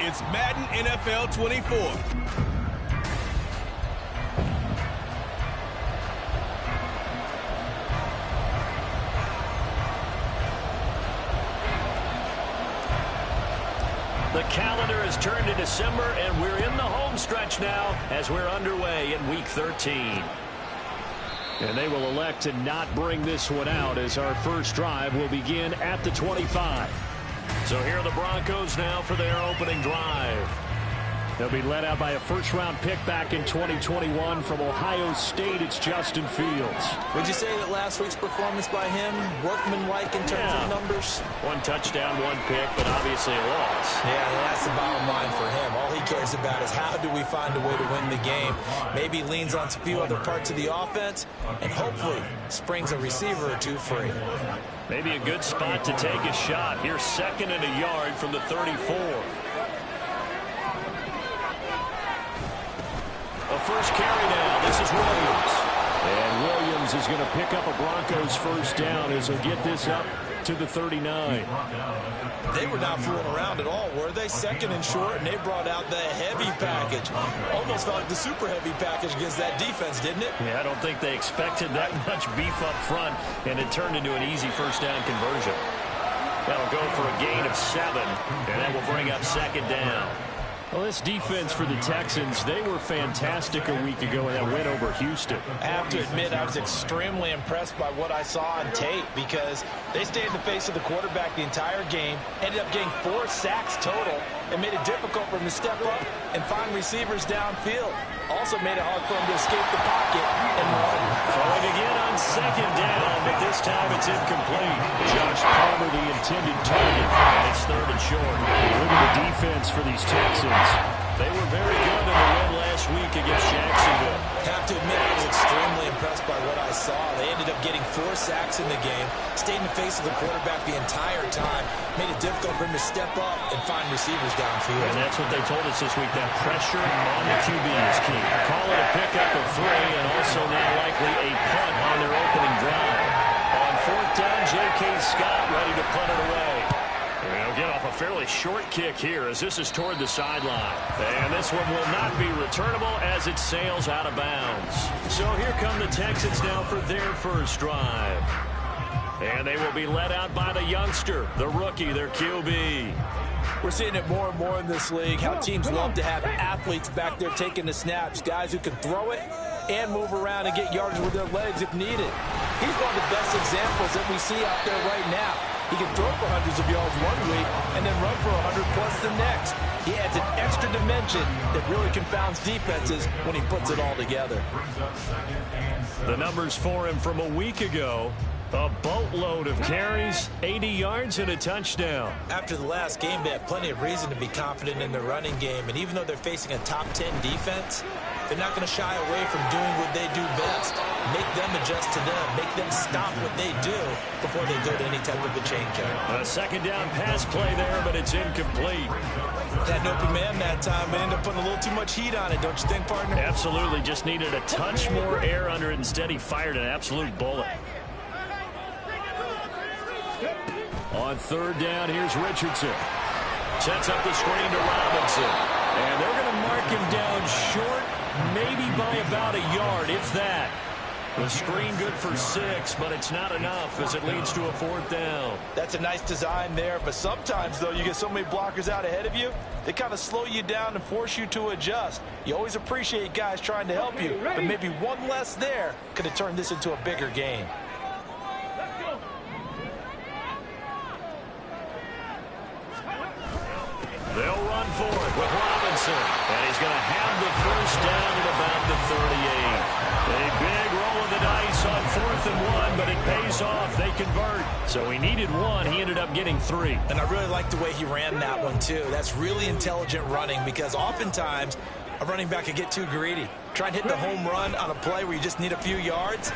It's Madden NFL 24. The calendar has turned to December, and we're in the home stretch now as we're underway in Week 13. And they will elect to not bring this one out as our first drive will begin at the 25. So here are the Broncos now for their opening drive. They'll be led out by a first-round pick back in 2021 from Ohio State. It's Justin Fields. Would you say that last week's performance by him, workmanlike in terms of numbers? One touchdown, one pick, but obviously a loss. Yeah, that's the bottom line for him. All he cares about is how do we find a way to win the game. Maybe leans on a few other parts of the offense, and hopefully springs a receiver or two free. Maybe a good spot to take a shot. Here's 2nd and a yard from the 34. A first carry now. This is Williams. And Williams is going to pick up a Broncos first down as he'll get this up to the 39. They were not fooling around at all, were they? 2nd and short, and they brought out the heavy package. Almost felt like the super heavy package against that defense, didn't it? Yeah, I don't think they expected that much beef up front, and it turned into an easy first down conversion. That'll go for a gain of 7, and that will bring up 2nd down. Well, this defense for the Texans, they were fantastic a week ago in that win over Houston. I have to admit, I was extremely impressed by what I saw on tape because they stayed in the face of the quarterback the entire game, ended up getting 4 sacks total, and made it difficult for him to step up and find receivers downfield. Also made it hard for him to escape the pocket and run. Throwing again on 2nd down, but this time it's incomplete. Josh Palmer, the intended target, and it's 3rd and short. Look at the defense for these Texans. They were very good in the win last week against Jacksonville. I have to admit, I was extremely impressed by what I saw. They ended up getting 4 sacks in the game, stayed in the face of the quarterback the entire time, made it difficult for him to step up and find receivers downfield. And that's what they told us this week, that pressure on the QB is key. Call it a pickup of 3 and also now likely a punt on their opening drive. On 4th down, J.K. Scott ready to punt it away. They'll get off a fairly short kick here as this is toward the sideline. And this one will not be returnable as it sails out of bounds. So here come the Texans now for their first drive. And they will be led out by the youngster, the rookie, their QB. We're seeing it more and more in this league, how teams love to have athletes back there taking the snaps, guys who can throw it and move around and get yardage with their legs if needed. He's one of the best examples that we see out there right now. He can throw for hundreds of yards one week and then run for 100 plus the next. He adds an extra dimension that really confounds defenses when he puts it all together. The numbers for him from a week ago. A boatload of carries, 80 yards, and a touchdown. After the last game, they have plenty of reason to be confident in their running game. And even though they're facing a top 10 defense, they're not going to shy away from doing what they do best. Make them adjust to them. Make them stop what they do before they go to any type of a change-up. A 2nd down pass play there, but it's incomplete. Had an open man that time, but ended up putting a little too much heat on it, don't you think, partner? Absolutely. Just needed a touch more air under it. Instead, he fired an absolute bullet. On 3rd down, here's Richardson. Sets up the screen to Robinson. And they're going to mark him down short, maybe by about a yard, if that. The screen good for 6, but it's not enough as it leads to a 4th down. That's a nice design there, but sometimes, though, you get so many blockers out ahead of you, they kind of slow you down and force you to adjust. You always appreciate guys trying to help you, but maybe one less there could have turned this into a bigger game. They'll run for it with Robinson. And he's going to have the first down at about the 38. A big roll of the dice on 4th and 1, but it pays off. They convert. So he needed 1. He ended up getting 3. And I really like the way he ran that one, too. That's really intelligent running because oftentimes a running back could get too greedy. Try and hit the home run on a play where you just need a few yards.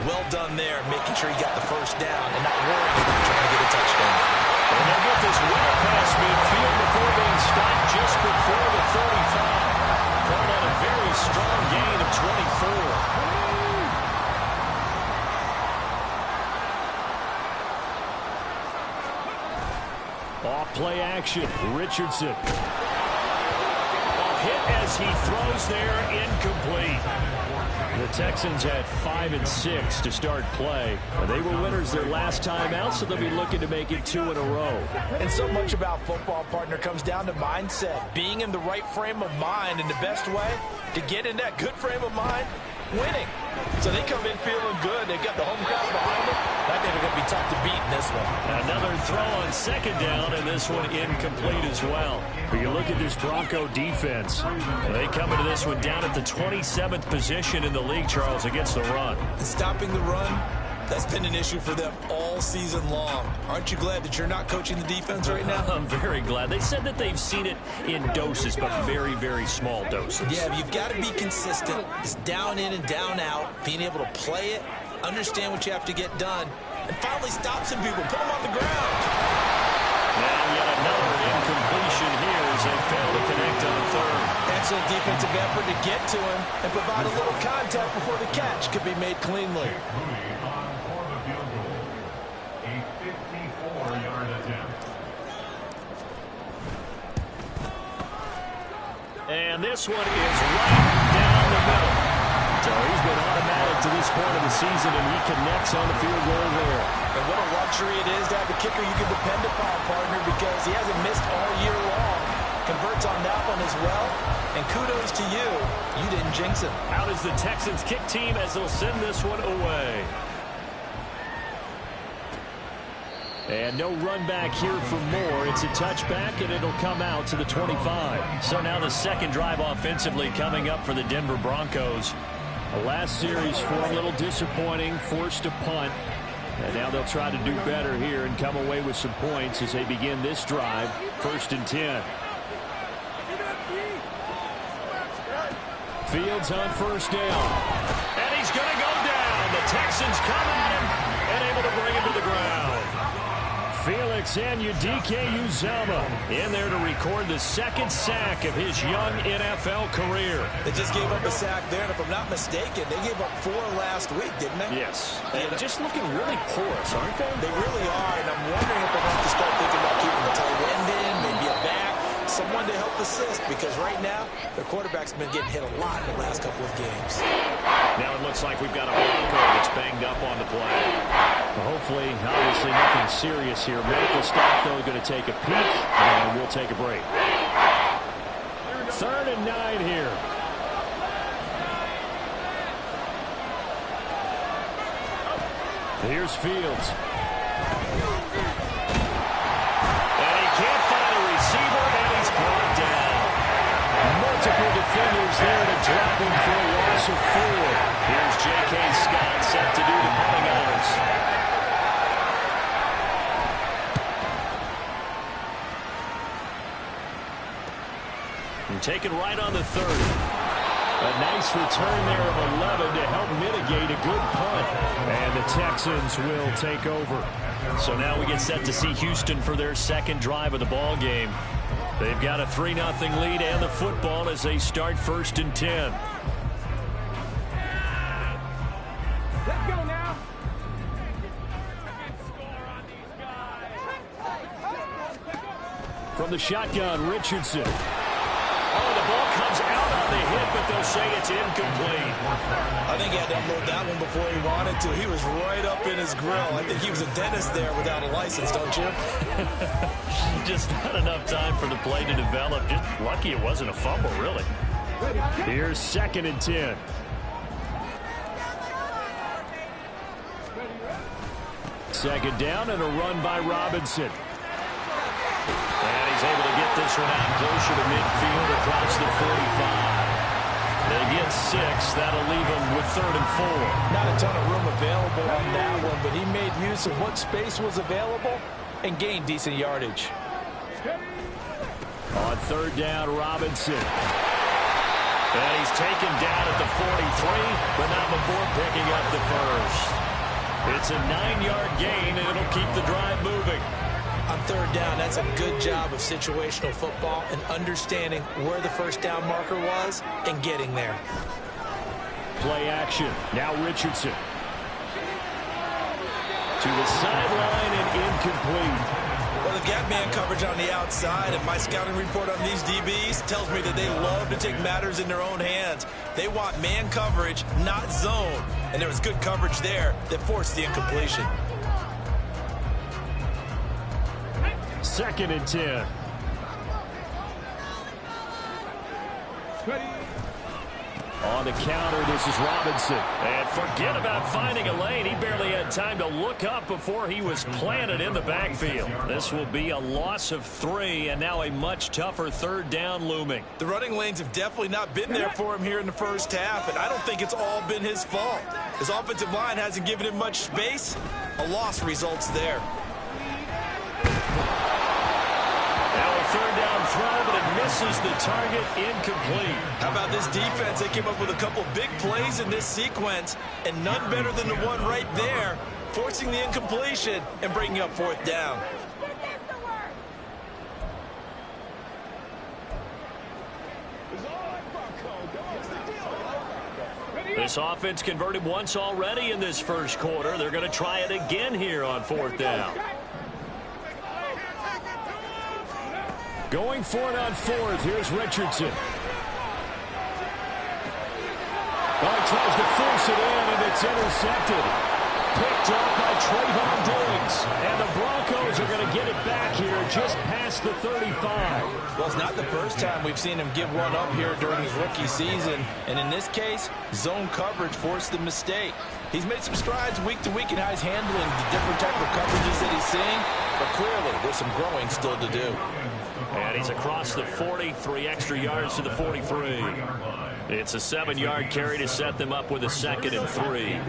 Well done there, making sure he got the first down and not worrying about trying to get a touchdown. And they'll get this well past midfield before being stopped just before the 35. Caught on a very strong gain of 24. Off play action, Richardson. as he throws there, incomplete. The Texans had 5 and 6 to start play. They were winners their last time out, so they'll be looking to make it 2 in a row. And so much about football, partner, comes down to mindset. Being in the right frame of mind, and the best way to get in that good frame of mind, winning. So they come in feeling good. They've got the home crowd behind them. I think they're going to be tough to beat in this one. Another throw on second down, and this one incomplete as well. But you look at this Bronco defense. They come into this one down at the 27th position in the league, Charles, against the run. Stopping the run, that's been an issue for them all season long. Aren't you glad that you're not coaching the defense right now? I'm very glad. They said that they've seen it in doses, but very, very small doses. Yeah, but you've got to be consistent. It's down in and down out, being able to play it, understand what you have to get done, and finally stop some people, put them on the ground. Now yet another incompletion here as they fail to connect on third. Excellent defensive effort to get to him and provide a little contact before the catch could be made cleanly. And this one is right down the middle. So he's been automatic to this point of the season, and he connects on the field goal there. And what a luxury it is to have a kicker you can depend upon, partner, because he hasn't missed all year long. Converts on that one as well. And kudos to you. You didn't jinx him. Out is the Texans kick team as they'll send this one away. And no run back here for more. It's a touchback, and it'll come out to the 25. So now the second drive offensively coming up for the Denver Broncos. The last series for a little disappointing, forced a punt. And now they'll try to do better here and come away with some points as they begin this drive. 1st and 10. Fields on first down. And he's going to go down. The Texans come at him and able to bring him to the ground. Felix Anudike-Uzomah in there to record the second sack of his young NFL career. They just gave up a sack there, and if I'm not mistaken, they gave up 4 last week, didn't they? Yes. And just looking really porous, aren't they? They really are, and I'm wondering if they'll have to start thinking about keeping the tight end in, maybe a back, someone to help assist, because right now, their quarterback's been getting hit a lot in the last couple of games. Now it looks like we've got a Bronco that's banged up on the play. Well, hopefully, obviously, nothing serious here. Medical staff, though, going to take a peek, and we'll take a break. 3rd and 9 here. Here's Fields. And he can't find a receiver, and he's brought down. Multiple defenders there to drop him for a loss of 4. Here's J.K. Scott set to do the punting honors. And taken right on the 30. A nice return there of 11 to help mitigate a good punt. And the Texans will take over. So now we get set to see Houston for their second drive of the ball game. They've got a 3-0 lead and the football as they start 1st and 10. Let's go now. From the shotgun, Richardson. Oh, the ball comes out on the hit, but they'll say it's incomplete. I think he had to unload that one before he wanted to. He was right up in his grill. I think he was a dentist there without a license, don't you? Just not enough time for the play to develop. Just lucky it wasn't a fumble, really. Here's 2nd and 10. Second down and a run by Robinson. And he's able to get this one out closer to midfield across the 45. They get 6. That'll leave them with 3rd and 4. Not a ton of room available on that one, but he made use of what space was available and gained decent yardage. On 3rd down, Robinson. And he's taken down at the 43, but not before picking up the first. It's a 9-yard gain, and it'll keep the drive moving. On 3rd down, that's a good job of situational football and understanding where the first down marker was and getting there. Play action. Now Richardson. To the sideline and incomplete. Well, they've got man coverage on the outside, and my scouting report on these DBs tells me that they love to take matters in their own hands. They want man coverage, not zone, and there was good coverage there that forced the incompletion. 2nd and 10. On the counter, this is Robinson. And forget about finding a lane. He barely had time to look up before he was planted in the backfield. This will be a loss of 3, and now a much tougher 3rd down looming. The running lanes have definitely not been there for him here in the first half, and I don't think it's all been his fault. His offensive line hasn't given him much space. A loss results there. Now a 3rd down throw, but it misses the target, incomplete. How about this defense? They came up with a couple big plays in this sequence, and none better than the one right there, forcing the incompletion and bringing up 4th down. This offense converted once already in this first quarter. They're going to try it again here on 4th down. Going for it on 4th. Here's Richardson. Well, he tries to force it in, and it's intercepted. Picked up by Trayvon Diggs. And the Broncos are going to get it back here just past the 35. Well, it's not the first time we've seen him give one up here during his rookie season. And in this case, zone coverage forced the mistake. He's made some strides week to week in how he's handling the different type of coverages that he's seeing. But clearly, there's some growing still to do. And he's across the 40, 3 extra yards to the 43. It's a 7-yard carry to set them up with a 2nd and 3.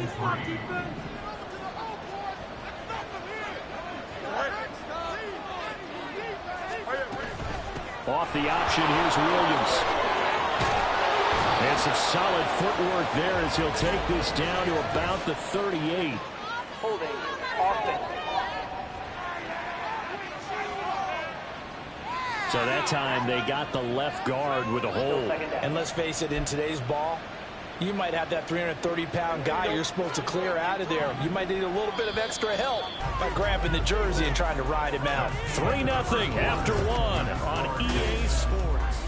Off the option, here's Williams. And some solid footwork there as he'll take this down to about the 38. Holding. Offense. So that time they got the left guard with a hold. And let's face it, in today's ball, you might have that 330-pound guy you're supposed to clear out of there. You might need a little bit of extra help by grabbing the jersey and trying to ride him out. 3-0 after 1 on EA Sports.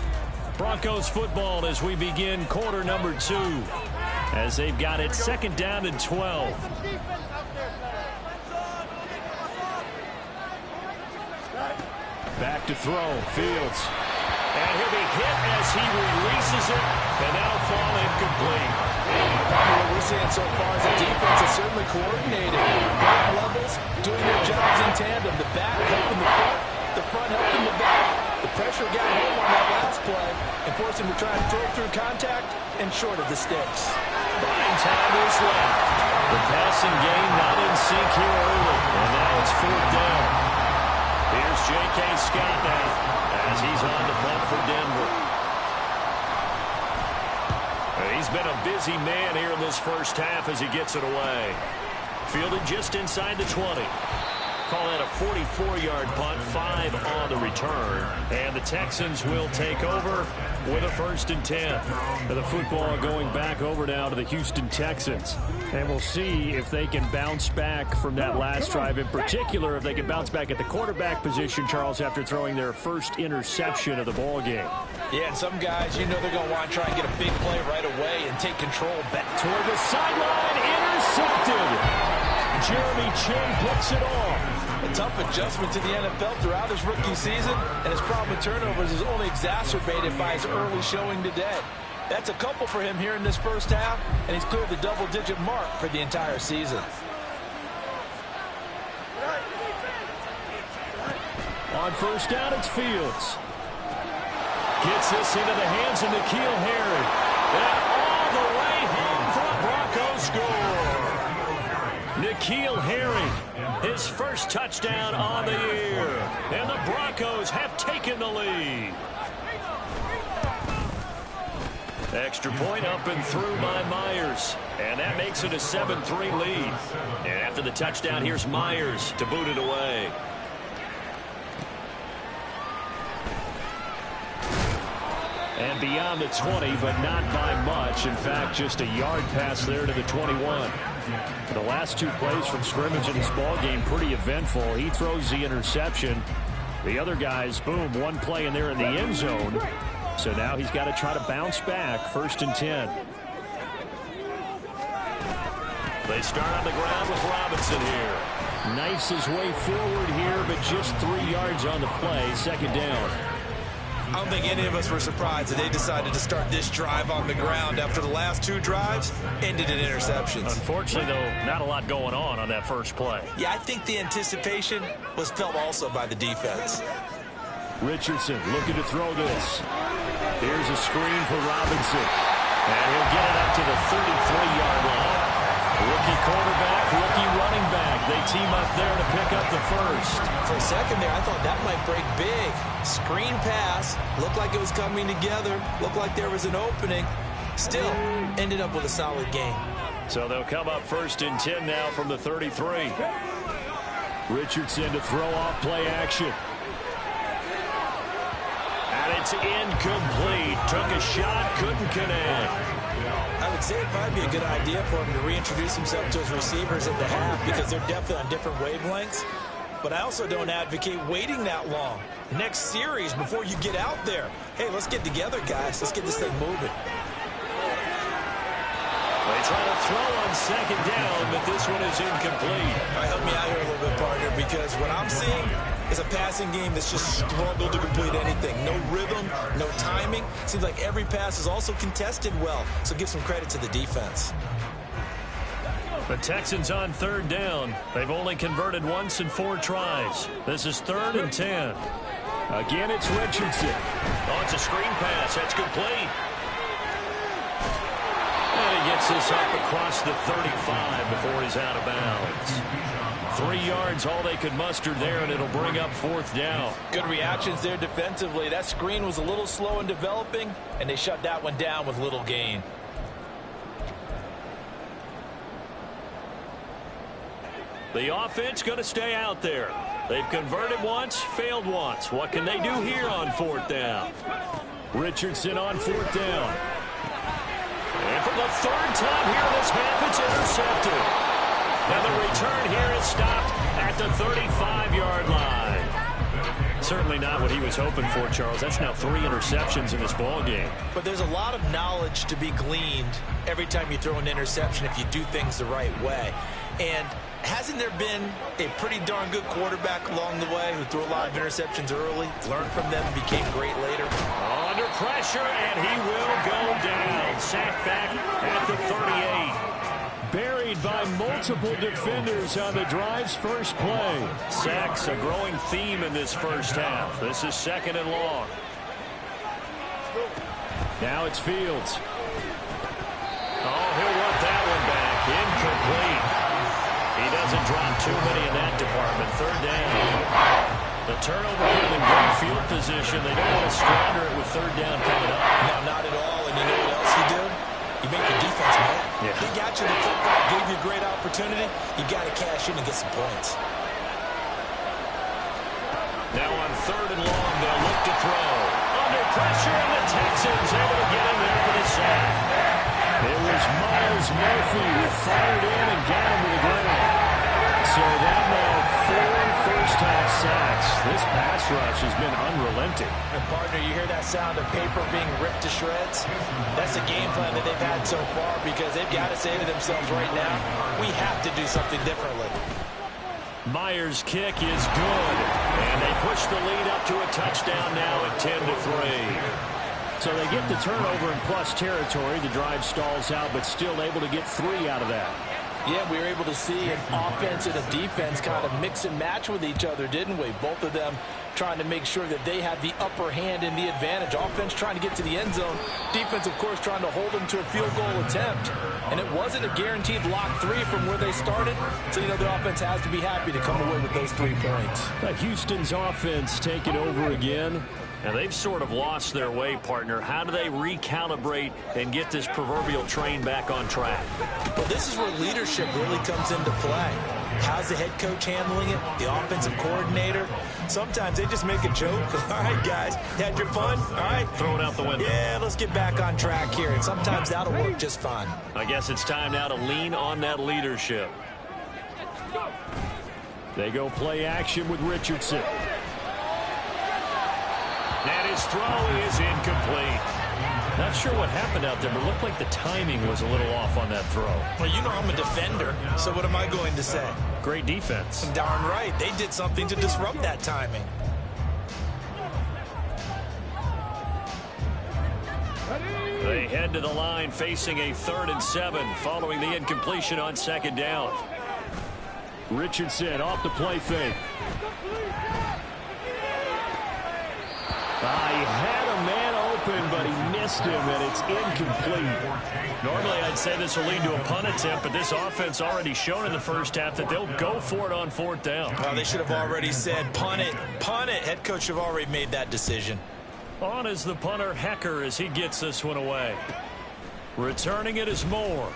Broncos football as we begin quarter number 2. As they've got it 2nd down and 12. Back to throw, Fields. And he'll be hit as he releases it, and that'll fall incomplete. What we're seeing so far is the defense is certainly coordinated. Both levels doing their jobs in tandem. The back helping the front helping the back. The pressure got home on that last play and forced him to try and throw through contact and short of the sticks. Buying time is left. The passing game not in sync here early, and now it's 4th down. Here's J.K. Scott now as he's on the punt for Denver. He's been a busy man here in this first half as he gets it away. Fielded just inside the 20. Call that a 44-yard punt, 5 on the return. And the Texans will take over with a 1st and 10. The football going back over now to the Houston Texans. And we'll see if they can bounce back from that last drive. In particular, if they can bounce back at the quarterback position, Charles, after throwing their first interception of the ball game. Yeah, and some guys, you know they're going to want to try and get a big play right away and take control back. Toward the sideline, intercepted. Jeremy Chinn picks it off. A tough adjustment to the NFL throughout his rookie season, and his problem with turnovers is only exacerbated by his early showing today. That's a couple for him here in this first half, and he's cleared the double-digit mark for the entire season. On 1st down, it's Fields. Gets this into the hands of N'Keal Harry. And all the way home for a Broncos score. N'Keal Harry, his first touchdown on the year. And the Broncos have taken the lead. Extra point up and through by Myers. And that makes it a 7-3 lead. And after the touchdown, here's Myers to boot it away. And beyond the 20, but not by much. In fact, just a yard pass there to the 21. The last 2 plays from scrimmage in this ball game, pretty eventful. He throws the interception. The other guys, boom, one play and they're in the end zone. So now he's got to try to bounce back. 1st and 10. They start on the ground with Robinson here. Knifes his way forward here, but just 3 yards on the play. 2nd down. I don't think any of us were surprised that they decided to start this drive on the ground after the last 2 drives ended in interceptions. Unfortunately, though, not a lot going on that first play. Yeah, I think the anticipation was felt also by the defense. Richardson looking to throw this. Here's a screen for Robinson. And he'll get it up to the 33-yard line. Rookie quarterback, rookie running back. They team up there to pick up the first. For a second there, I thought that might break big. Screen pass. Looked like it was coming together. Looked like there was an opening. Still, ended up with a solid game. So they'll come up 1st and 10 now from the 33. Richardson to throw off play action. And it's incomplete. Took a shot, couldn't connect. I would say it'd probably be a good idea for him to reintroduce himself to his receivers at the half because they're definitely on different wavelengths. But I also don't advocate waiting that long. Next series before you get out there. Hey, let's get together, guys. Let's get this thing moving. They try to throw on 2nd down, but this one is incomplete. All right, help me out here a little bit, partner, because what I'm seeing is a passing game that's just struggled to complete anything. No rhythm, no timing. Seems like every pass is also contested well, so give some credit to the defense. The Texans on 3rd down. They've only converted once in 4 tries. This is 3rd and 10. Again, it's Richardson. Oh, it's a screen pass. That's complete. And he gets this up across the 35 before he's out of bounds. 3 yards, all they could muster there, and it'll bring up 4th down. Good reactions there defensively. That screen was a little slow in developing, and they shut that one down with little gain. The offense going to stay out there. They've converted once, failed once. What can they do here on 4th down? Richardson on 4th down. And for the 3rd time here this half, it's intercepted. And the return here is stopped at the 35-yard line. Certainly not what he was hoping for, Charles. That's now 3 interceptions in this ball game. But there's a lot of knowledge to be gleaned every time you throw an interception if you do things the right way. And hasn't there been a pretty darn good quarterback along the way who threw a lot of interceptions early, learned from them, and became great later? Under pressure, and he will go down. Sacked back at the 38. Buried by multiple defenders on the drive's first play. Sacks, a growing theme in this first half. This is 2nd and long. Now it's Fields. Oh, he'll want that one back. Incomplete. He doesn't drop too many in that department. 3rd down. The turnover put him in good field position. They don't want to squander it with 3rd down coming up. No, not at all. And you know what else you do? You make your defense mad. Yeah. They got you the football, gave you a great opportunity. You got to cash in and get some points. Now on 3rd and long, they'll look to throw. Under pressure, and the Texans able to get him there for the sack. It was Myles Murphy who fired in and got him to the ground. So that now 4 first-half sacks. This pass rush has been unrelenting. And partner, you hear that sound of paper being ripped to shreds? That's the game plan that they've had so far because they've got to say to themselves right now, we have to do something differently. Myers' kick is good, and they push the lead up to a touchdown now at 10-3. So they get the turnover in plus territory. The drive stalls out, but still able to get 3 out of that. Yeah, we were able to see an offense and a defense kind of mix and match with each other, didn't we? Both of them trying to make sure that they had the upper hand and the advantage. Offense trying to get to the end zone. Defense, of course, trying to hold them to a field goal attempt. And it wasn't a guaranteed lock 3 from where they started. So, you know, the offense has to be happy to come away with those 3 points. Houston's offense taking over again. And they've sort of lost their way, partner. How do they recalibrate and get this proverbial train back on track? Well, this is where leadership really comes into play. How's the head coach handling it? The offensive coordinator? Sometimes they just make a joke. All right, guys, you had your fun? All right. Throw it out the window. Yeah, let's get back on track here. And sometimes that'll work just fine. I guess it's time now to lean on that leadership. They go play action with Richardson. And his throw is incomplete. Not sure what happened out there, but it looked like the timing was a little off on that throw. Well, you know I'm a defender, so what am I going to say? Great defense. Darn right. They did something to disrupt that timing. They head to the line facing a 3rd and 7 following the incompletion on 2nd down. Richardson off the play fake. He had a man open, but he missed him, and it's incomplete. Normally, I'd say this will lead to a punt attempt, but this offense already shown in the first half that they'll go for it on 4th down. Well, they should have already said, punt it, punt it. Head coach have already made that decision. On is the punter, Hecker, as he gets this one away. Returning it is Moore.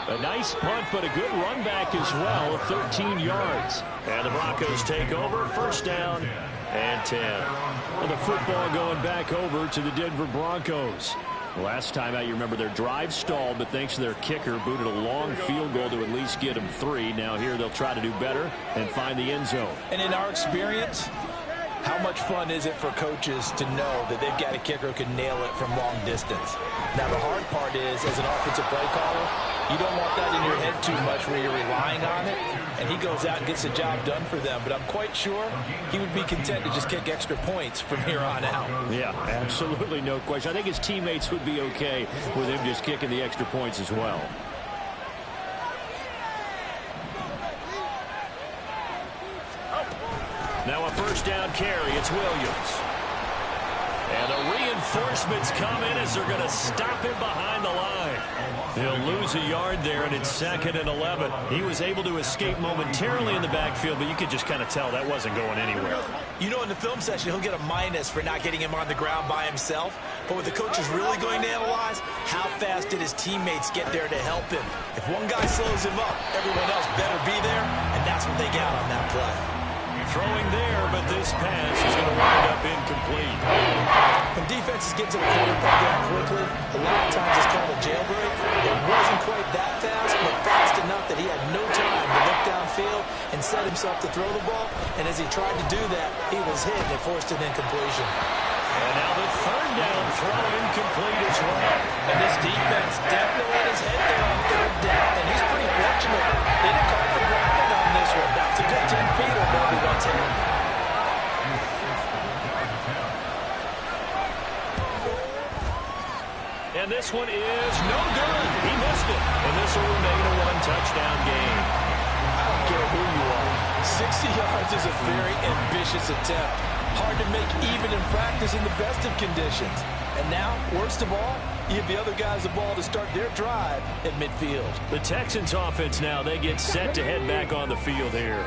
A nice punt, but a good run back as well, 13 yards. And the Broncos take over, 1st down and 10. Well, the football going back over to the Denver Broncos. Last time out, you remember their drive stalled, but thanks to their kicker, booted a long field goal to at least get them 3. Now here they'll try to do better and find the end zone. And in our experience, how much fun is it for coaches to know that they've got a kicker who can nail it from long distance? Now, the hard part is, as an offensive play caller, you don't want that in your head too much where you're relying on it, and he goes out and gets the job done for them. But I'm quite sure he would be content to just kick extra points from here on out. Yeah, absolutely no question. I think his teammates would be okay with him just kicking the extra points as well. Now a 1st down carry. It's Williams. And the reinforcements come in as they're going to stop him behind the line. He'll lose a yard there, and it's 2nd and 11. He was able to escape momentarily in the backfield, but you could just kind of tell that wasn't going anywhere. You know, in the film session, he'll get a minus for not getting him on the ground by himself. But what the coach is really going to analyze, how fast did his teammates get there to help him? If one guy slows him up, everyone else better be there, and that's what they got on that play. Throwing there, but this pass is going to wind up incomplete. When defenses get to the quarterback that quickly, a lot of times it's called a jailbreak. It wasn't quite that fast, but fast enough that he had no time to look downfield and set himself to throw the ball. And as he tried to do that, he was hit and forced an incompletion. And now the 3rd down throw incomplete as well. And this defense definitely had his head there on 3rd down, and he's pretty fortunate. They didn't call for grounding on this one. That's a good 10 feet or more he wants him. And this one is no good. He missed it. And this will remain a 1-touchdown game. I don't care who you are. 60 yards is a very ambitious attempt. Hard to make even in practice in the best of conditions. And now, worst of all, you give the other guys the ball to start their drive at midfield. The Texans offense now, they get set to head back on the field here.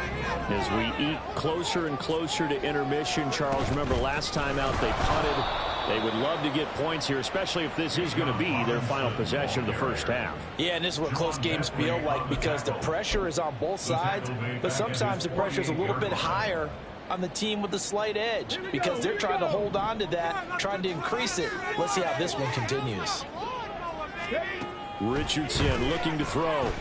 As we eat closer and closer to intermission, Charles, remember last time out they punted. They would love to get points here, especially if this is going to be their final possession of the first half. Yeah, and this is what close games feel like because the pressure is on both sides, but sometimes the pressure is a little bit higher on the team with the slight edge because they're trying to hold on to that, trying to increase it. Let's see how this one continues. Richardson looking to throw.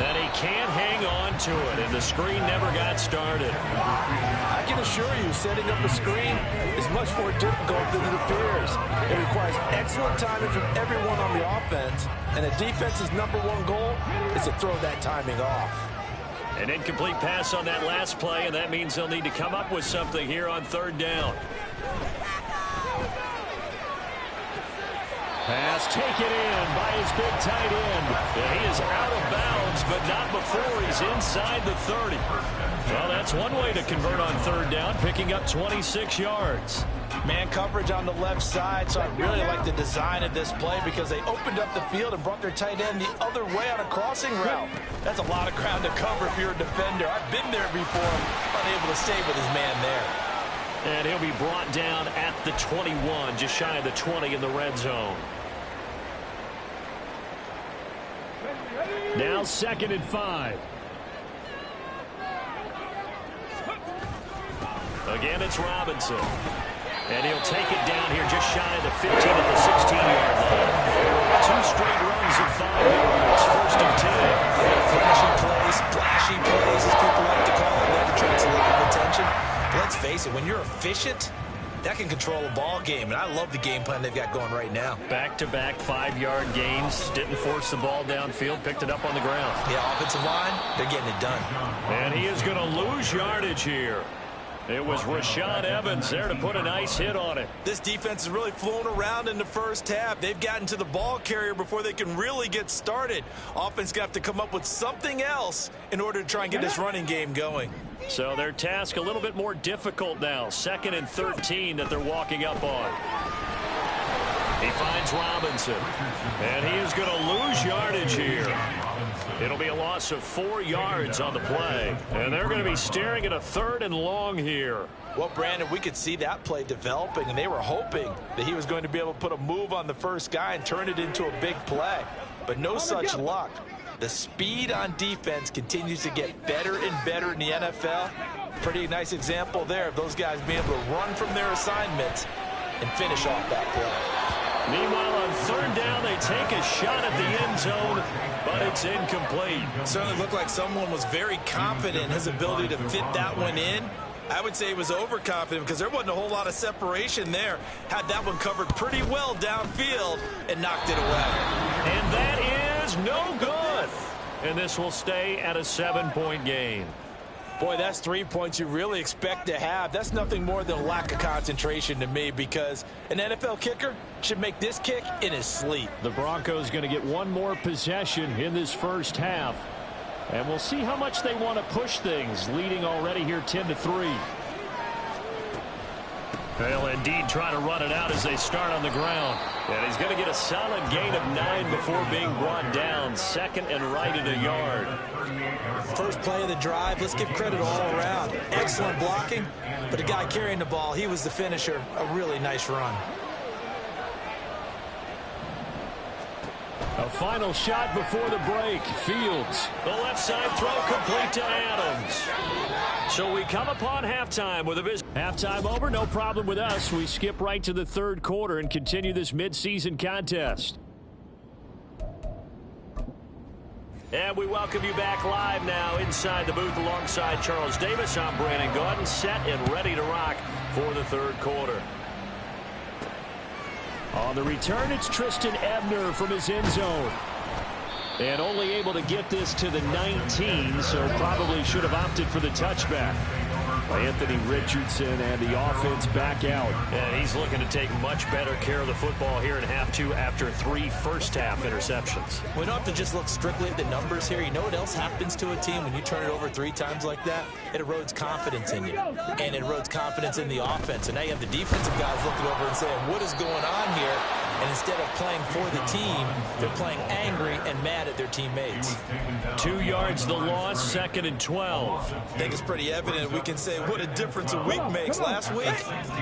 And he can't hang on to it, and the screen never got started. I can assure you, setting up a screen is much more difficult than it appears. It requires excellent timing from everyone on the offense, and the defense's #1 goal is to throw that timing off. An incomplete pass on that last play, and that means they'll need to come up with something here on 3rd down. Pass taken in by his big tight end. And he is out of bounds, but not before he's inside the 30. Well, that's one way to convert on 3rd down, picking up 26 yards. Man coverage on the left side, so I really like the design of this play because they opened up the field and brought their tight end the other way on a crossing route. That's a lot of ground to cover if you're a defender. I've been there before, unable to stay with his man there. And he'll be brought down at the 21, just shy of the 20 in the red zone. Now 2nd and 5. Again, it's Robinson. And he'll take it down here just shy of the 15 at the 16-yard line. 2 straight runs of 5 yards, 1st and 10. Flashy plays, splashy plays, as people like to call it. That attracts a lot of attention. Let's face can control a ball game, and I love the game plan they've got going right now. Back-to-back 5-yard gains. Didn't force the ball downfield. Picked it up on the ground. Yeah, offensive line, they're getting it done. And he is going to lose yardage here. It was Rashaan Evans there to put a nice hit on it. This defense has really flown around in the first half. They've gotten to the ball carrier before they can really get started. Offense got to come up with something else in order to try and get this running game going. So their task a little bit more difficult now. 2nd and 13 that they're walking up on. He finds Robinson. And he is going to lose yardage here. It'll be a loss of 4 yards on the play. And they're going to be staring at a 3rd and long here. Well, Brandon, we could see that play developing, and they were hoping that he was going to be able to put a move on the first guy and turn it into a big play. But no such luck. The speed on defense continues to get better and better in the NFL. Pretty nice example there of those guys being able to run from their assignments and finish off that play. Meanwhile, on 3rd down, they take a shot at the end zone, but it's incomplete. Certainly looked like someone was very confident in his ability to fit that one in. I would say he was overconfident because there wasn't a whole lot of separation there. Had that one covered pretty well downfield and knocked it away. And that is no good. And this will stay at a 7-point game. Boy, that's 3 points you really expect to have. That's nothing more than a lack of concentration to me, because an NFL kicker should make this kick in his sleep. The Broncos going to get one more possession in this first half. And we'll see how much they want to push things, leading already here 10-3. They'll indeed try to run it out as they start on the ground. And he's going to get a solid gain of 9 before being brought down. 2nd and right at a yard. First play of the drive, let's give credit all around. Excellent blocking, but the guy carrying the ball, he was the finisher. A really nice run. A final shot before the break. Fields. The left side throw complete to Adams. So we come upon halftime with a visit. Halftime over, no problem with us. We skip right to the 3rd quarter and continue this midseason contest. And we welcome you back live now inside the booth alongside Charles Davis. I'm Brandon Gaudin, set and ready to rock for the 3rd quarter. On the return, it's Tristan Ebner from his end zone. And only able to get this to the 19, so probably should have opted for the touchback. Anthony Richardson and the offense back out. And he's looking to take much better care of the football here in half 2 after 3 first-half interceptions. We don't have to just look strictly at the numbers here. You know what else happens to a team when you turn it over 3 times like that? It erodes confidence in you, and it erodes confidence in the offense. And now you have the defensive guys looking over and saying, what is going on here? And instead of playing for the team, they're playing angry and mad at their teammates. 2 yards the loss, 2nd and 12. I think it's pretty evident. We can say what a difference a week makes. Last week,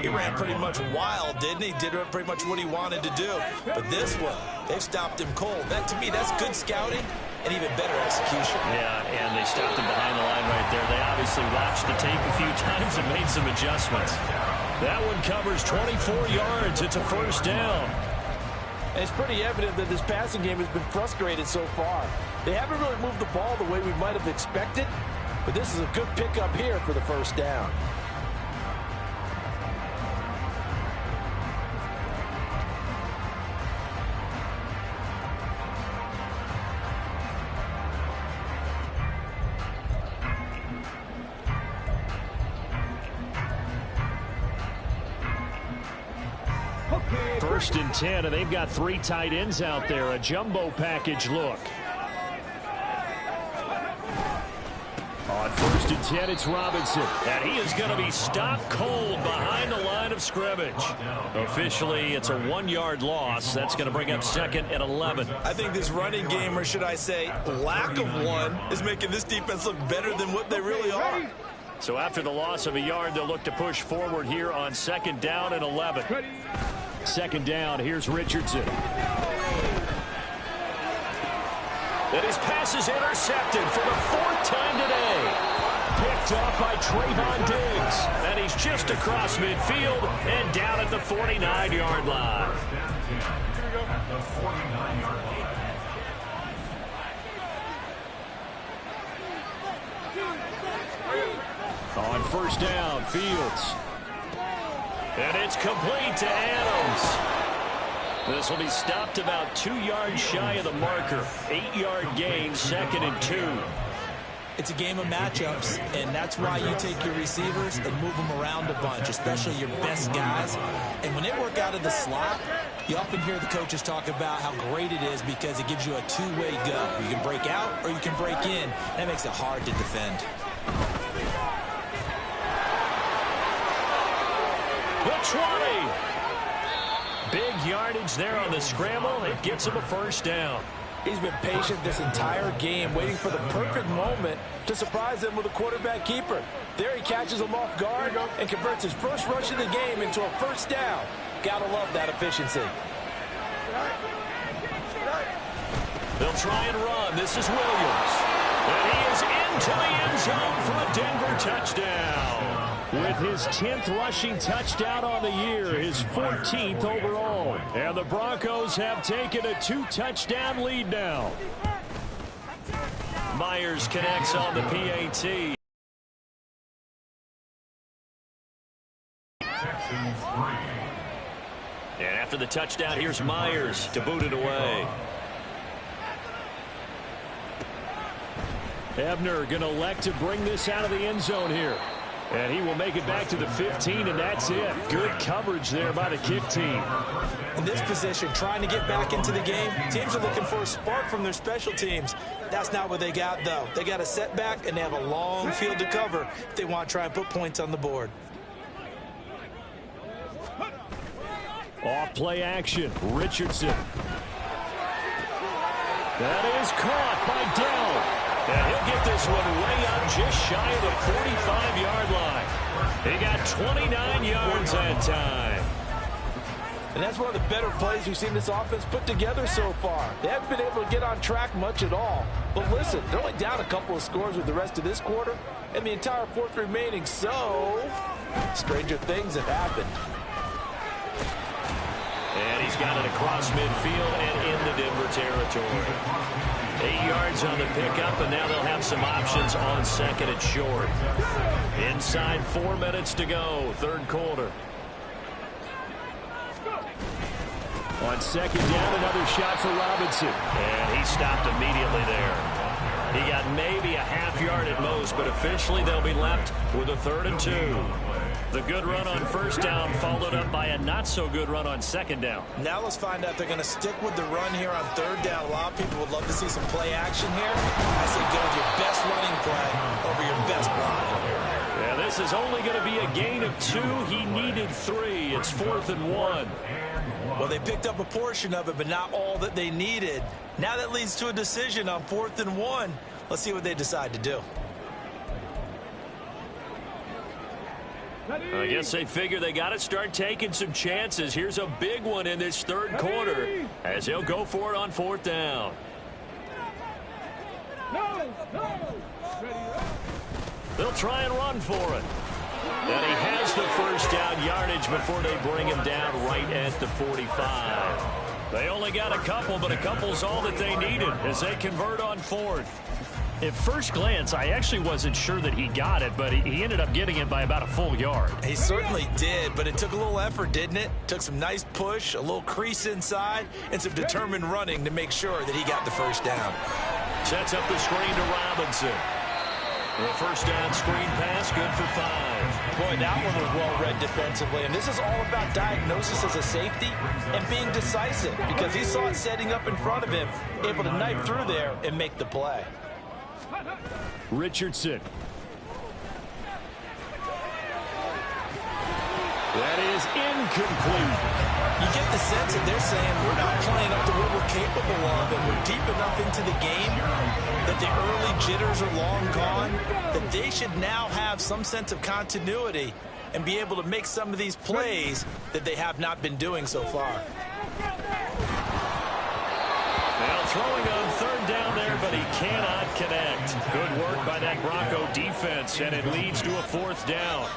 he ran pretty much wild, didn't he? Did pretty much what he wanted to do. But this one, they've stopped him cold. That, to me, that's good scouting and even better execution. Yeah, and they stopped him behind the line right there. They obviously watched the tape a few times and made some adjustments. That one covers 24 yards. It's a 1st down. And it's pretty evident that this passing game has been frustrated so far. They haven't really moved the ball the way we might have expected, but this is a good pickup here for the 1st down. First and 10, and they've got 3 tight ends out there. A jumbo package look. On 1st and 10, it's Robinson. And he is going to be stopped cold behind the line of scrimmage. Officially, it's a 1-yard loss. That's going to bring up 2nd and 11. I think this running game, or should I say lack of one, is making this defense look better than what they really are. So after the loss of a yard, they'll look to push forward here on 2nd down and 11. 2nd down, here's Richardson. And his pass is intercepted for the 4th time today. Picked up by Trayvon Diggs. And he's just across midfield and down at the 49-yard line. On 1st down, Fields. And it's complete to Adams. This will be stopped about 2 yards shy of the marker. 8-yard gain, 2nd and 2. It's a game of matchups, and that's why you take your receivers and move them around a bunch, especially your best guys. And when they work out of the slot, you often hear the coaches talk about how great it is because it gives you a two-way go. You can break out or you can break in. That makes it hard to defend. The 20. Big yardage there on the scramble. It gets him a first down. He's been patient this entire game, waiting for the perfect moment to surprise them with a quarterback keeper. There he catches him off guard and converts his first rush of the game into a first down. Gotta love that efficiency. They'll try and run. This is Williams. And he is into the end zone for a Denver touchdown. With his 10th rushing touchdown on the year, his 14th overall. And the Broncos have taken a 2-touchdown lead now. Myers connects on the PAT. And after the touchdown, here's Myers to boot it away. Ebner going to elect to bring this out of the end zone here. And he will make it back to the 15, and that's it. Good coverage there by the kick team. In this position, trying to get back into the game, teams are looking for a spark from their special teams. That's not what they got, though. They got a setback, and they have a long field to cover if they want to try and put points on the board. Off play action, Richardson. That is caught by Dell. And he'll get this one way up just shy of the 45-yard line. He got 29 yards that time. And that's one of the better plays we've seen this offense put together so far. They haven't been able to get on track much at all. But listen, they're only down a couple of scores with the rest of this quarter and the entire fourth remaining. So, stranger things have happened. And he's got it across midfield and into Denver territory. 8 yards on the pickup, and now they'll have some options on 2nd and short. Inside 4 minutes to go, 3rd quarter. On 2nd down, another shot for Robinson. And he stopped immediately there. He got maybe a half yard at most, but officially they'll be left with a 3rd and 2. The good run on 1st down followed up by a not-so-good run on 2nd down. Now let's find out if they're going to stick with the run here on 3rd down. A lot of people would love to see some play action here. I say go with your best running play over your best block. Yeah, this is only going to be a gain of 2. He needed 3. It's 4th and 1. Well, they picked up a portion of it, but not all that they needed. Now that leads to a decision on 4th and 1. Let's see what they decide to do. I guess they figure they got to start taking some chances. Here's a big one in this 3rd quarter as he'll go for it on 4th down. They'll try and run for it. And he has the 1st down yardage before they bring him down right at the 45. They only got a couple, but a couple's all that they needed as they convert on 4th. At first glance, I actually wasn't sure that he got it, but he ended up getting it by about a full yard. He certainly did, but it took a little effort, didn't it? Took some nice push, a little crease inside, and some determined running to make sure that he got the 1st down. Sets up the screen to Robinson. The 1st down screen pass, good for 5. Boy, that one was well read defensively, and this is all about diagnosis as a safety and being decisive because he saw it setting up in front of him, able to knife through there and make the play. Richardson. That is incomplete. You get the sense that they're saying we're not playing up to what we're capable of, and we're deep enough into the game that the early jitters are long gone, that they should now have some sense of continuity and be able to make some of these plays that they have not been doing so far. Now throwing on 3rd down there, but he cannot connect. Good work by that Bronco defense, and it leads to a 4th down.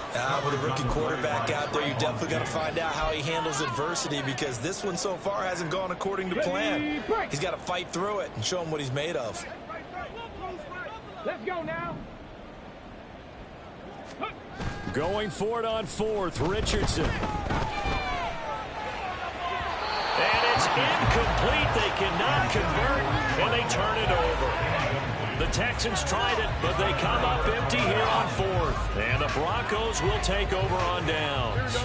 With a rookie quarterback out there, you definitely got to find out how he handles adversity because this one so far hasn't gone according to plan. He's got to fight through it and show him what he's made of. Let's go now. Going for it on fourth, Richardson. And it's incomplete. They cannot convert, and they turn it over. The Texans tried it, but they come up empty here on fourth. And the Broncos will take over on downs.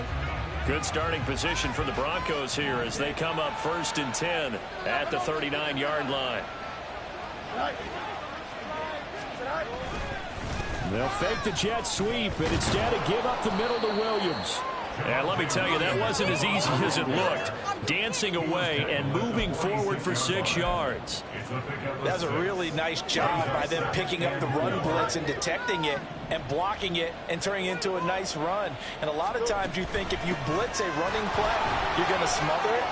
Good starting position for the Broncos here as they come up 1st and 10 at the 39-yard line. They'll fake the jet sweep, and instead give up the middle to Williams. And let me tell you, that wasn't as easy as it looked. Dancing away and moving forward for 6 yards. That's a really nice job by them picking up the run blitz and detecting it and blocking it and turning it into a nice run. And a lot of times you think if you blitz a running play, you're going to smother it.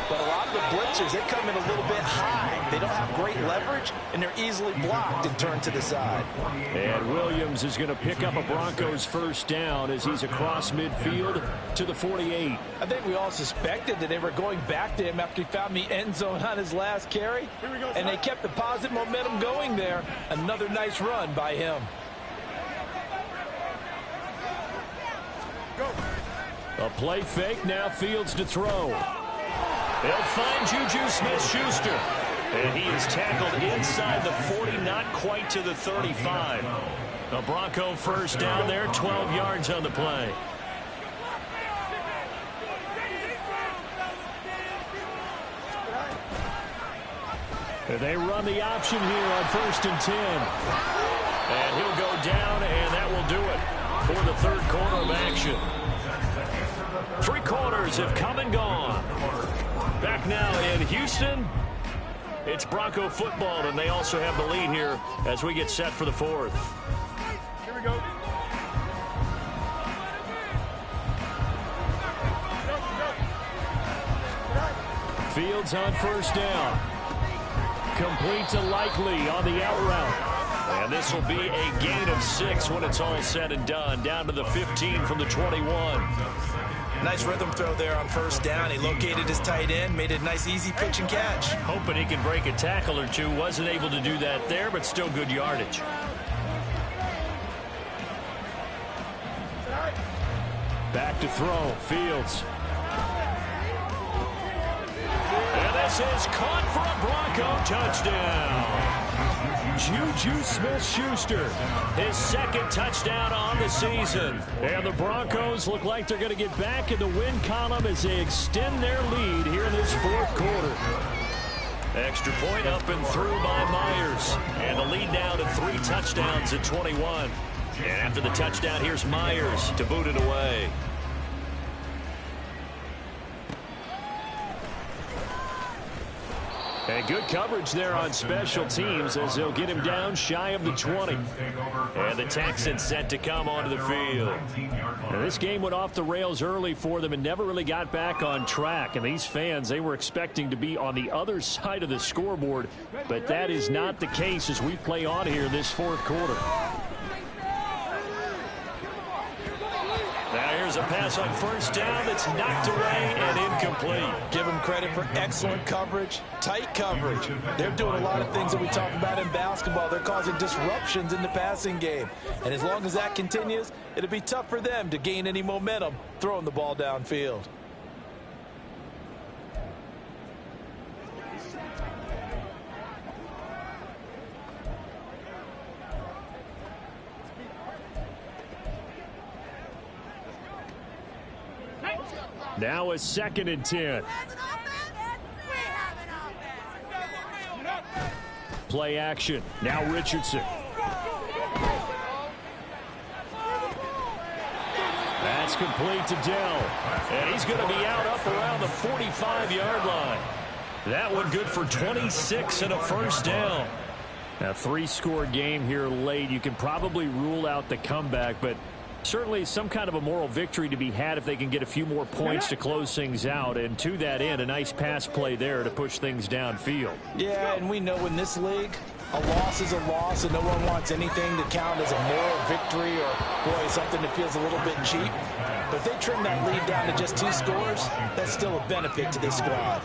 But a lot of the blitzers, they come in a little bit high. They don't have great leverage, and they're easily blocked and turned to the side. And Williams is going to pick up a Broncos first down as he's across midfield to the 48. I think we all suspected that they were going back to him after he found the end zone on his last carry. And they kept the positive momentum going there. Another nice run by him. A play fake, now Fields to throw. They'll find Juju Smith-Schuster. And he is tackled inside the 40, not quite to the 35. A Bronco first down there, 12 yards on the play. And they run the option here on 1st and 10. And he'll go down, and that will do it for the third quarter of action. 3 quarters have come and gone. Back now in Houston, it's Bronco football, and they also have the lead here as we get set for the fourth. Here we go. Fields on first down. Complete to Likely on the out route. And this will be a gain of 6 when it's all said and done. Down to the 15 from the 21. Nice rhythm throw there on first down. He located his tight end, made it a nice easy pitch and catch. Hoping he can break a tackle or two. Wasn't able to do that there, but still good yardage. Back to throw. Fields. And this is caught for a Bronco touchdown. Juju Smith-Schuster, his second touchdown on the season. And the Broncos look like they're going to get back in the win column as they extend their lead here in this fourth quarter. Extra point up and through by Myers. And the lead now to 3 touchdowns at 21. And after the touchdown, here's Myers to boot it away. And good coverage there on special teams as they'll get him down shy of the 20. And the Texans set to come onto the field. Now, this game went off the rails early for them and never really got back on track. And these fans, they were expecting to be on the other side of the scoreboard. But that is not the case as we play on here this fourth quarter. Now here's a pass on first down that's knocked away and incomplete. Give them credit for excellent coverage, tight coverage. They're doing a lot of things that we talk about in basketball. They're causing disruptions in the passing game. And as long as that continues, it'll be tough for them to gain any momentum throwing the ball downfield. Now a 2nd and 10. Play action. Now Richardson. That's complete to Dell. And he's going to be out up around the 45-yard line. That one good for 26 and a first down. A 3-score game here late. You can probably rule out the comeback, but certainly some kind of a moral victory to be had if they can get a few more points to close things out. And to that end, a nice pass play there to push things downfield. Yeah, and we know in this league, a loss is a loss, and no one wants anything to count as a moral victory or, boy, something that feels a little bit cheap. But if they trim that lead down to just 2 scores, that's still a benefit to this squad.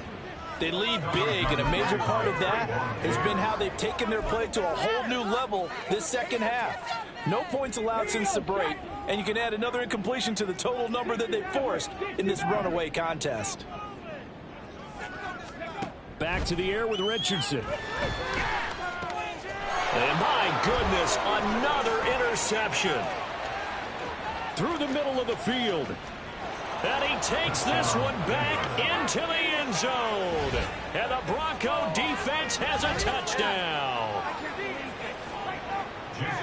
They lead big, and a major part of that has been how they've taken their play to a whole new level this second half. No points allowed since the break, and you can add another incompletion to the total number that they forced in this runaway contest. Back to the air with Richardson. And my goodness, another interception. Through the middle of the field. And he takes this one back into the end zone. And the Bronco defense has a touchdown.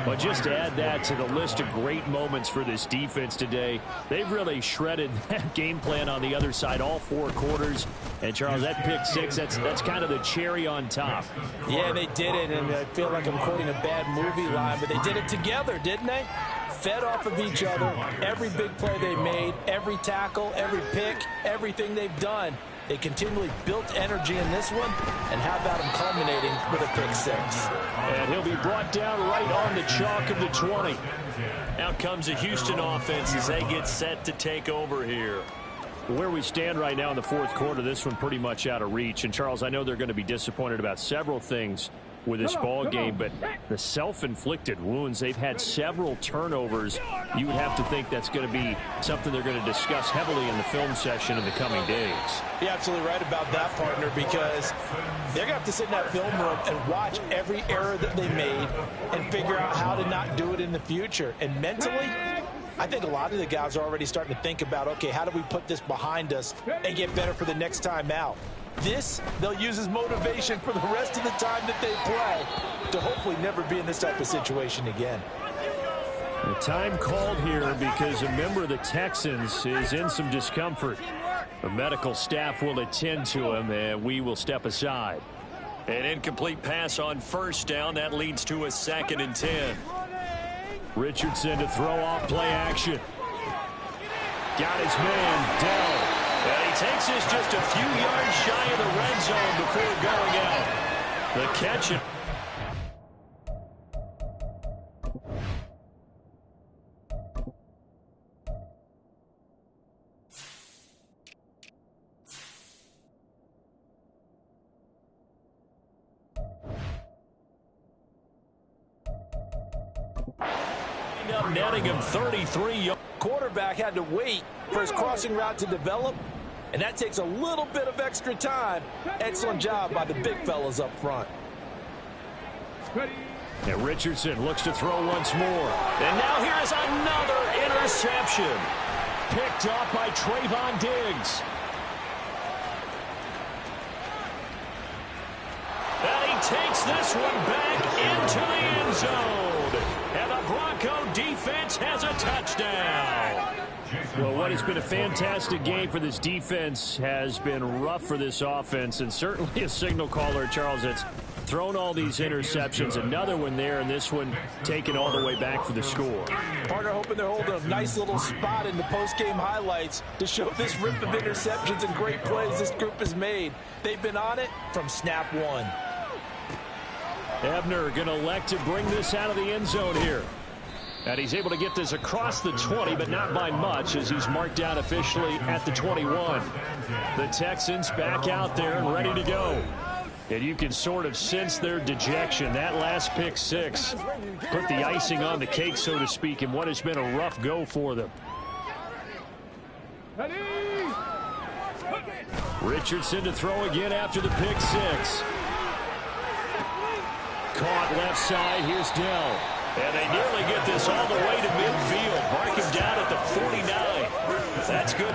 But just to add that to the list of great moments for this defense today, they've really shredded that game plan on the other side all 4 quarters. And, Charles, that pick 6, that's kind of the cherry on top. Yeah, they did it, and I feel like I'm quoting a bad movie line, but they did it together, didn't they? Fed off of each other, every big play they made, every tackle, every pick, everything they've done. They continually built energy in this one, and how about them culminating with a pick 6? And he'll be brought down right on the chalk of the 20. Out comes the Houston offense as they get set to take over here. Where we stand right now in the 4th quarter, this one pretty much out of reach. And, Charles, I know they're going to be disappointed about several things with this ball game, but the self-inflicted wounds, they've had several turnovers. You would have to think that's going to be something they're going to discuss heavily in the film session in the coming days. You're absolutely right about that, partner, because they're going to have to sit in that film room and watch every error that they made and figure out how to not do it in the future. And mentally, I think a lot of the guys are already starting to think about, okay, how do we put this behind us and get better for the next time out? This, they'll use as motivation for the rest of the time that they play to hopefully never be in this type of situation again. The time called here because a member of the Texans is in some discomfort. The medical staff will attend to him, and we will step aside. An incomplete pass on first down. That leads to a 2nd and 10. Richardson to throw off play action. Got his man, Dell. And he takes this just a few yards shy of the red zone before going out. The catch. Netting him 33 yards. Quarterback had to wait for his crossing route to develop, and that takes a little bit of extra time. Excellent job by the big fellas up front. And Richardson looks to throw once more. And now here is another interception. Picked up by Trayvon Diggs. And he takes this one back into the end zone. And the Bronco defense has a touchdown. Well, what has been a fantastic game for this defense has been rough for this offense, and certainly a signal caller, Charles, that's thrown all these interceptions. Another one there, and this one taken all the way back for the score. Partner hoping they're holding a nice little spot in the post-game highlights to show this rip of interceptions and great plays this group has made. They've been on it from snap one. Ebner going to elect to bring this out of the end zone here. And he's able to get this across the 20, but not by much, as he's marked down officially at the 21. The Texans back out there and ready to go. And you can sort of sense their dejection. That last pick 6 put the icing on the cake, so to speak, in what has been a rough go for them. Richardson to throw again after the pick 6. Caught left side. Here's Dell. And they nearly get this all the way to midfield. Mark him down at the 49. That's good.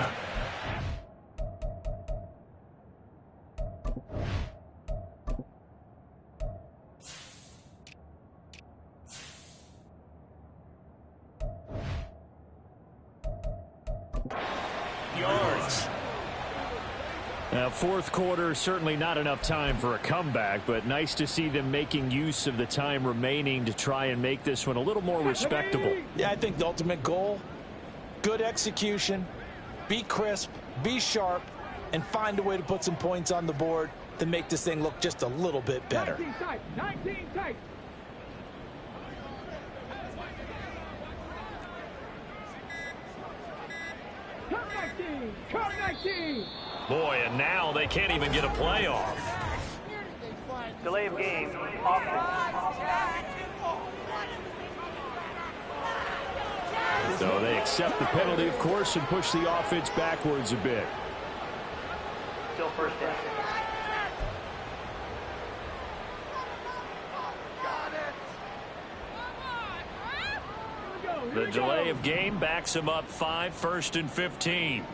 Yards. Now, 4th quarter, certainly not enough time for a comeback, but nice to see them making use of the time remaining to try and make this one a little more respectable. Yeah, I think the ultimate goal, good execution, be crisp, be sharp, and find a way to put some points on the board to make this thing look just a little bit better. 19 tight. Cut 19. Boy, and now they can't even get a play off. Delay of game, offense. So they accept the penalty, of course, and push the offense backwards a bit. Still first down. The delay of game backs him up 5, 1st and 15.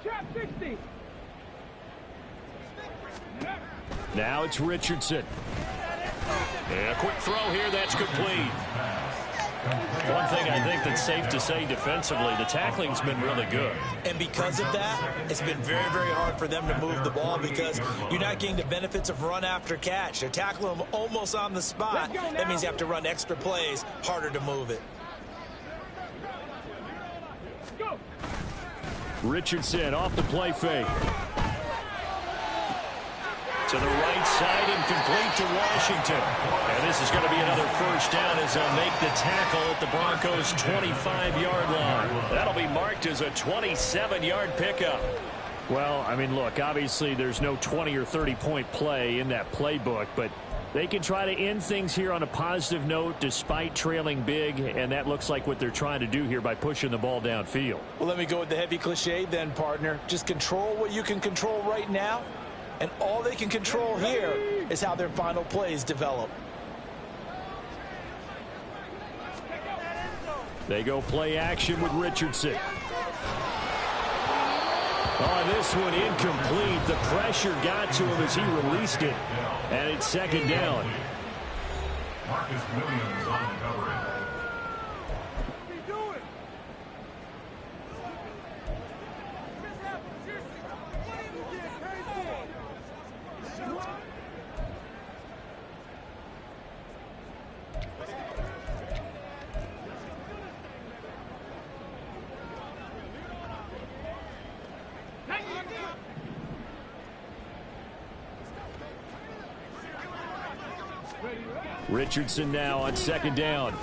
Trap 60. Now it's Richardson. And a quick throw here, that's complete. One thing I think that's safe to say defensively, the tackling's been really good. And because of that, it's been very, very hard for them to move the ball because you're not getting the benefits of run after catch. They're tackling them almost on the spot. That means you have to run extra plays, harder to move it. Richardson off the play fake. To the right side, incomplete to Washington. And this is going to be another first down as they'll make the tackle at the Broncos' 25-yard line. That'll be marked as a 27-yard pickup. Well, I mean, look, obviously there's no 20 or 30-point play in that playbook, but they can try to end things here on a positive note despite trailing big, and that looks like what they're trying to do here by pushing the ball downfield. Well, let me go with the heavy cliche then, partner. Just control what you can control right now. And all they can control here is how their final plays develop. They go play action with Richardson. On this one, incomplete. The pressure got to him as he released it. And it's second down. Marcus Williams on the coverage. Richardson now on second down.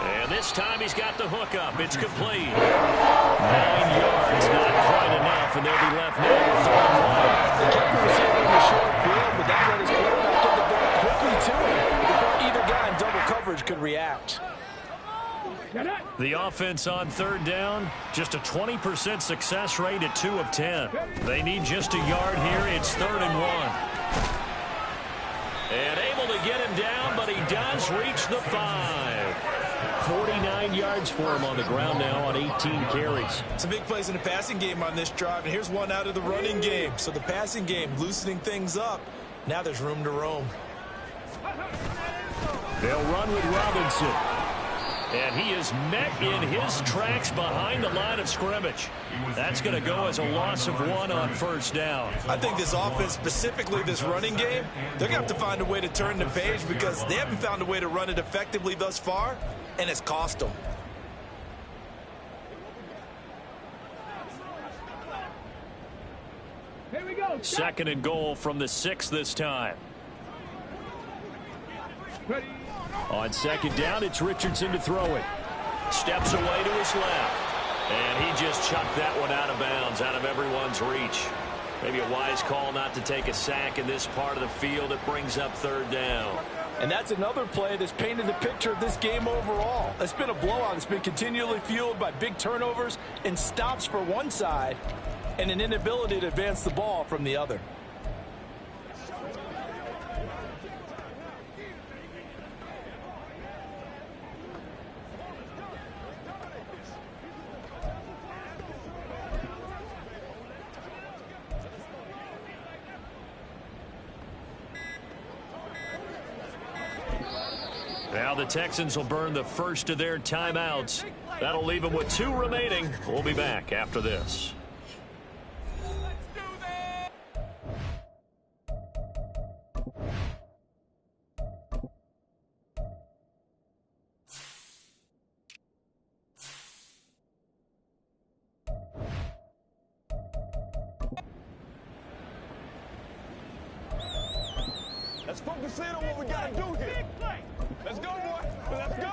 And this time he's got the hook up. It's complete. 9 yards, not quite enough, and they'll be left now with 3 They kept the receiver in the short field, but that led his quarterback get the ball quickly to him before either guy in double coverage could react. The offense on third down, just a 20% success rate at 2 of 10. They need just a yard here. It's 3rd and 1. And able to get him down, but he does reach the 5. 49 yards for him on the ground now on 18 carries. Some big plays in the passing game on this drive, and here's one out of the running game. So the passing game loosening things up. Now there's room to roam. They'll run with Robinson. And he is met in his tracks behind the line of scrimmage. That's going to go as a loss of 1 on first down. I think this offense, specifically this running game, they're going to have to find a way to turn the page because they haven't found a way to run it effectively thus far, and it's cost them. Here we go. 2nd and goal from the 6 this time. Ready. On second down, it's Richardson to throw it. Steps away to his left. And he just chucked that one out of bounds, out of everyone's reach. Maybe a wise call not to take a sack in this part of the field. It brings up 3rd down. And that's another play that's painted the picture of this game overall. It's been a blowout. It's been continually fueled by big turnovers and stops for one side and an inability to advance the ball from the other. Now the Texans will burn the first of their timeouts. That'll leave them with 2 remaining. We'll be back after this. Let's focus in on what we got to do here. Let's go, boy. Let's go.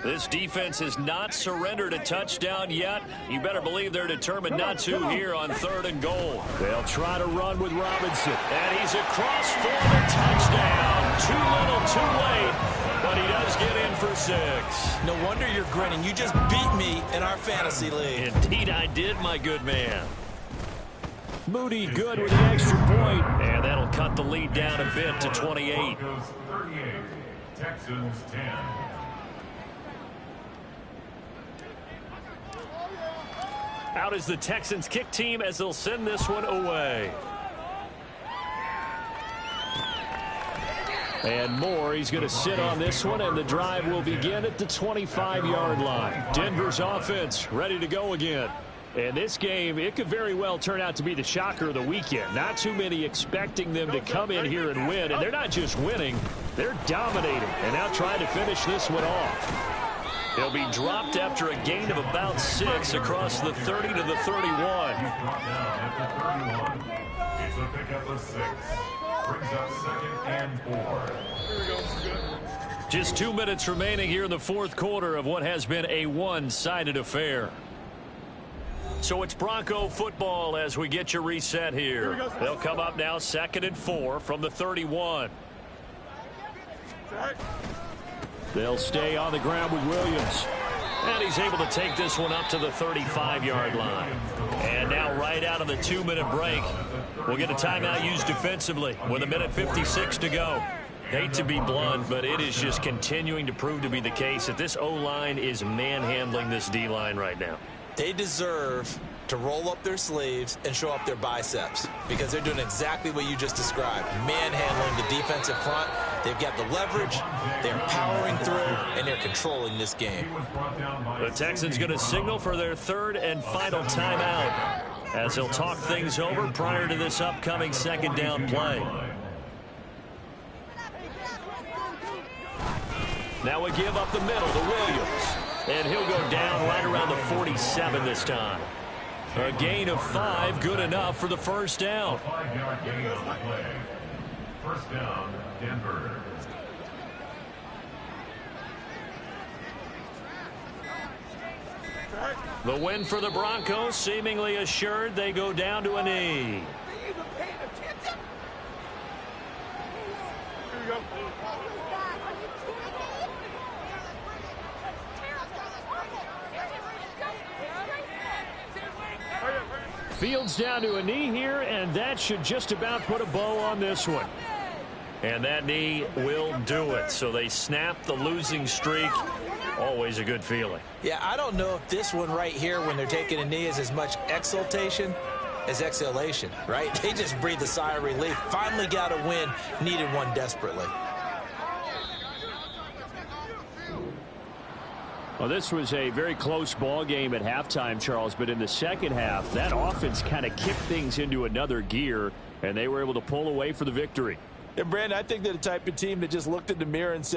This defense has not surrendered a touchdown yet. You better believe they're determined not to here on 3rd and goal. They'll try to run with Robinson. And he's across for the touchdown. Too little, too late. But he does get in for 6. No wonder you're grinning. You just beat me in our fantasy league. Indeed I did, my good man. Moody good with the extra point. And that'll cut the lead down a bit to 28. Broncos 38, Texans 10. Out is the Texans kick team as they'll send this one away. And Moore, he's going to sit on this one, and the drive will begin at the 25-yard line. Denver's offense ready to go again. And this game, it could very well turn out to be the shocker of the weekend. Not too many expecting them to come in here and win. And they're not just winning, they're dominating. And now trying to finish this one off. He'll be dropped after a gain of about 6 across the 30 to the 31. He's brought down at the 31. It's a pickup of 6. Brings up 2nd and 4. Just 2 minutes remaining here in the 4th quarter of what has been a one-sided affair. So it's Bronco football as we get you reset here. They'll come up now 2nd and 4 from the 31. They'll stay on the ground with Williams. And he's able to take this one up to the 35-yard line. And now right out of the 2-minute break, we'll get a timeout used defensively with 1:56 to go. Hate to be blunt, but it is just continuing to prove to be the case that this O-line is manhandling this D-line right now. They deserve to roll up their sleeves and show up their biceps because they're doing exactly what you just described. Manhandling the defensive front. They've got the leverage, they're powering through, and they're controlling this game. The Texans going to signal for their 3rd and final timeout as they'll talk things over prior to this upcoming 2nd down play. Now we give up the middle to Williams. And he'll go down right around the 47 this time. A gain of 5, good enough for the 1st down. 5-yard gain on the play. 1st down, Denver. The win for the Broncos seemingly assured. They go down to a knee. Fields down to a knee here, and that should just about put a bow on this one. And that knee will do it. So they snap the losing streak. Always a good feeling. Yeah, I don't know if this one right here, when they're taking a knee, is as much exultation as exhalation, right? They just breathe a sigh of relief. Finally got a win, needed one desperately. Well, this was a very close ball game at halftime, Charles, but in the second half, that offense kind of kicked things into another gear, and they were able to pull away for the victory. And, Brandon, I think they're the type of team that just looked in the mirror and said,